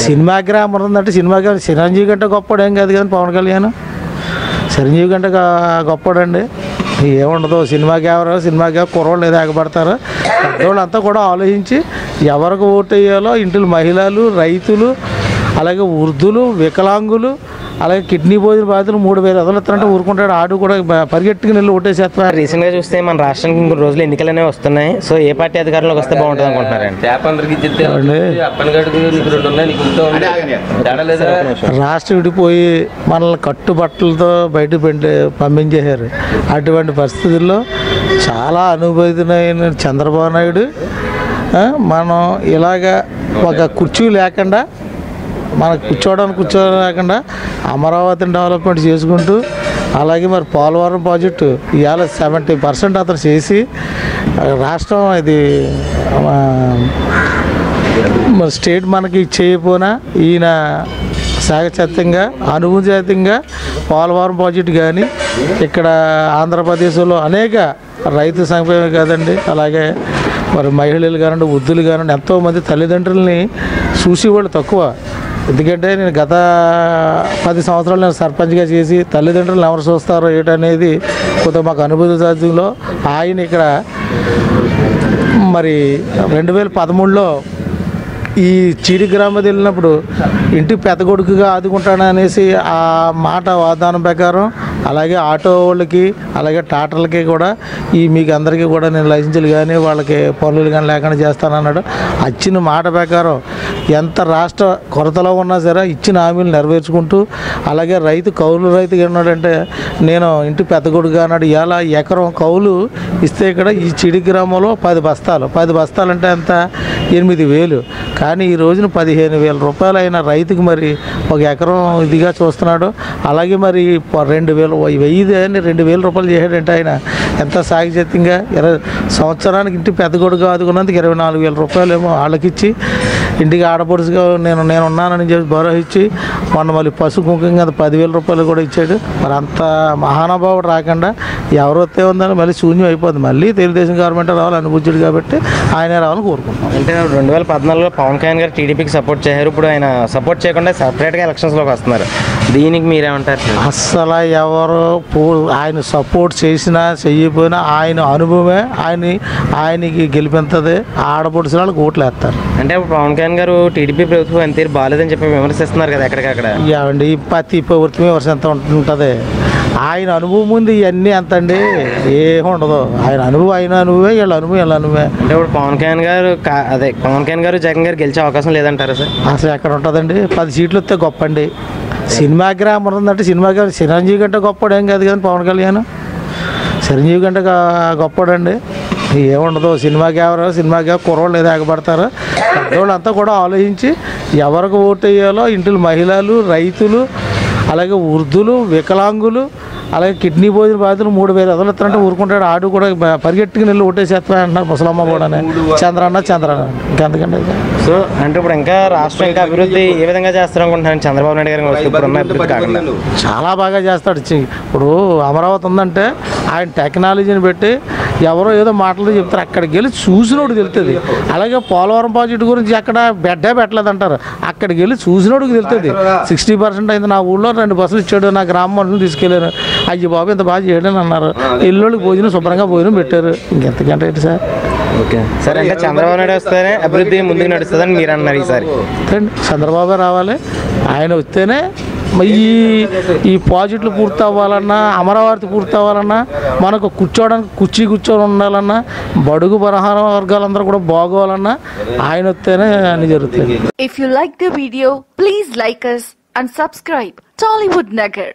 Cinema grammar ఉందంటే cinema Chiranjeevi కంటే గొప్పడు ఏం కాదు కానీ పవన్ కళ్యాణ్ చిరంజీవి కంటే గొప్పడండి. ఏముండదు సినిమాకి కుర్రోళ్ళు ఏదో ఎగబడతారు. పెద్దోళ్ళు అంతా కూడా ఆలోచించి ఎవరికి ఓటు వేయాలో ఇంట్లో మహిళలు, రైతులు, అలాగే వృద్ధులు, వికలాంగులు, అలాగే కిడ్నీ భోజన బాధితులు 3,000 వదలుతారంటే ఊరుకుంటాడు. ఆడు కూడా పరిగెట్టుకుని వెళ్ళి ఓటేసేస్తారు. రీసెంట్గా చూస్తే మన రాష్ట్రానికి ఇంకొన్ని రోజులు ఎన్నికలనే వస్తున్నాయి. సో ఏ పార్టీ అధికారంలోకి వస్తే బాగుంటుంది అనుకుంటున్నారండి? రాష్ట్రం విడిపోయి మనల్ని కట్టుబట్టలతో బయట పంపించేశారు. అటువంటి పరిస్థితుల్లో చాలా అనుభవితులైన చంద్రబాబు నాయుడు మనం ఇలాగా ఒక కుర్చీ లేకుండా మనకు కూర్చోలేకుండా అమరావతిని డెవలప్మెంట్ చేసుకుంటూ, అలాగే మరి పోలవరం ప్రాజెక్టు ఇవాళ 70% అతను చేసి రాష్ట్రం ఇది మరి స్టేట్ మనకి చేయకపోయినా ఈయన సాగత్యంగా అనుభూతితంగా పోలవరం ప్రాజెక్టు కానీ ఇక్కడ ఆంధ్రప్రదేశ్లో అనేక రైతు సంక్షేమం కాదండి, అలాగే మరి మహిళలు కానివ్వండి, వృద్ధులు కానివ్వండి, ఎంతోమంది తల్లిదండ్రులని చూసేవాళ్ళు తక్కువ. ఎందుకంటే నేను గత 10 సంవత్సరాలు నేను సర్పంచ్గా చేసి తల్లిదండ్రులను ఎవరు చూస్తారో ఏంటనేది కొద్దిగా మాకు అనుభూతి సాధ్యంలో ఆయన ఇక్కడ మరి 2013లో ఈ చీడి గ్రామం వెళ్ళినప్పుడు ఇంటికి పెద్ద కొడుకుగా ఆదుకుంటాను అనేసి ఆ మాట వాగ్దానం ప్రకారం అలాగే ఆటో వాళ్ళకి అలాగే టాటర్లకి కూడా మీకు అందరికీ కూడా నేను లైసెన్సులు కానీ వాళ్ళకి పనులు కానీ లేకుండా చేస్తానన్నాడు. ఇచ్చిన మాట ప్రకారం ఎంత రాష్ట్ర కొరతలో ఉన్నా సరే ఇచ్చిన హామీలు నెరవేర్చుకుంటూ, అలాగే కౌలు రైతుగా ఉన్నాడంటే నేను ఇంటి పెద్ద కొడుకు అన్నాడు. ఇలా ఎకరం కౌలు ఇస్తే ఇక్కడ ఈ చీడి గ్రామంలో 10 బస్తాలు అంటే ఎంత 8,000. కానీ ఈ రోజున 15,000 రూపాయలు అయిన రైతుకి మరి ఒక ఎకరం ఇదిగా చూస్తున్నాడు. అలాగే మరి 2,000 రూపాయలు చేశాడంటే ఆయన ఎంత సాగిత్యంగా సంవత్సరానికి ఇంటి పెద్ద కొడుకు ఆదుకున్నందుకు 24,000 రూపాయలు ఏమో వాళ్ళకిచ్చి ఇంటికి ఆడపడుచుగా నేను ఉన్నానని చెప్పి భరోసా ఇచ్చి మొన్న మళ్ళీ పసుపు కుంకుమ 10,000 రూపాయలు కూడా ఇచ్చాడు. మరి అంత మహానుభావుడు రాకుండా ఎవరు వస్తే ఉందని మళ్ళీ శూన్యం అయిపోతుంది. మళ్ళీ తెలుగుదేశం గవర్నమెంట్ రావాలి అనుభూతుడు కాబట్టి ఆయనే రావాలని కోరుకుంటున్నాం. అంటే 2014లో పవన్ కళ్యాణ్ గారు టీడీపీకి సపోర్ట్ చేశారు. ఇప్పుడు ఆయన సపోర్ట్ చేయకుండా సపరేట్గా ఎలక్షన్స్లోకి వస్తున్నారు. దీనికి మీరేమంటారు? అస్సలు ఎవరు ఆయన సపోర్ట్ చేసినా చెయ్యకపోయినా ఆయన అనుభవమే ఆయనకి గెలిపించదే. ఆడపడుచుల వాళ్ళకి ఓట్లు వేస్తారు. అంటే పవన్ కళ్యాణ్ గారు టీడీపీ ప్రభుత్వం ఎంత బాగాలేదని చెప్పి విమర్శిస్తున్నారు కదా ఎక్కడికక్కడ. ఏమండి ప్రతి ప్రభుత్వం విమర్శ ఎంత ఉంటుంది. ఆయన అనుభవం ముందు ఇవన్నీ అంత అండి ఏముండదు. ఆయన అనుభవమే వీళ్ళ అనుభవమే. అంటే ఇప్పుడు పవన్ కళ్యాణ్ గారు జగన్ గారు గెలిచే అవకాశం లేదంటారా సార్? అసలు ఎక్కడ ఉంటుందండి. 10 సీట్లు వస్తే గొప్ప అండి. సినిమా గ్రామర్ ఉందంటే చిరంజీవి కంటే గొప్పడు ఏం కాదు కానీ పవన్ కళ్యాణ్ చిరంజీవి కంటే గొప్పడండి. ఏముండదు సినిమాకి కుర్రోళ్ళు ఏదో ఎగబడతారు. పెద్దోళ్ళు అంతా కూడా ఆలోచించి ఎవరికి ఓటు వేయాలో ఇంట్లో మహిళలు, రైతులు, అలాగే వృద్ధులు, వికలాంగులు, అలాగే కిడ్నీ భోజన బాధితులు 3,000 వదలుతారంటే ఊరుకుంటాడు. ఆడు కూడా పరిగెట్టుకుని వెళ్ళి ఓటేసేస్తా అంటున్నారు ముసలమ్మ కూడా చంద్రన్న ఇంకెందుకంటే. సో అంటే ఇప్పుడు ఇంకా రాష్ట్రం ఇంకా అభివృద్ధి ఏ విధంగా చేస్తారనుకుంటున్నాను చంద్రబాబు నాయుడు గారు? ఇప్పుడున్న అభివృద్ధి కాకుండా చాలా బాగా చేస్తాడు. ఇప్పుడు అమరావతి ఉందంటే ఆయన టెక్నాలజీని పెట్టి ఎవరో ఏదో మాటలు చెప్తారు, అక్కడికి వెళ్ళి చూసినోడు తెలుస్తుంది. అలాగే పోలవరం ప్రాజెక్టు గురించి అక్కడ పెట్టలేదు అంటారు, అక్కడికి వెళ్ళి చూసినోడికి తెలుస్తుంది. 60% అయింది. నా ఊళ్ళో 2 బస్సులు ఇచ్చాడు, నా గ్రామం మనుషులు తీసుకెళ్ళాను. అయ్యి బాబు ఇంత బాగా చేయడని అన్నారు. ఇల్లుకి భోజనం శుభ్రంగా భోజనం పెట్టారు. ఇంకెంతకంటే ఏంటి సార్? Okay sir. ఇంకా చంద్రబాబు నాయుడు వస్తేనే అభివృద్ధి ముందుకు నడుస్తుందని మీరు అన్నారు. ఈసారి చంద్రబాబు రావాలి. ఆయన వస్తేనే ఈ ప్రాజెక్టులు పూర్తి అవ్వాలన్నా, అమరావతి పూర్తి అవ్వాలన్నా, మనకు కూర్చొని ఉండాలన్నా, బడుగు బలహీన వర్గాలందరూ కూడా బాగోవాలన్నా ఆయన వస్తేనే అన్ని జరుగుతాయి. If you like the video, please like us and subscribe Tollywood Nagar.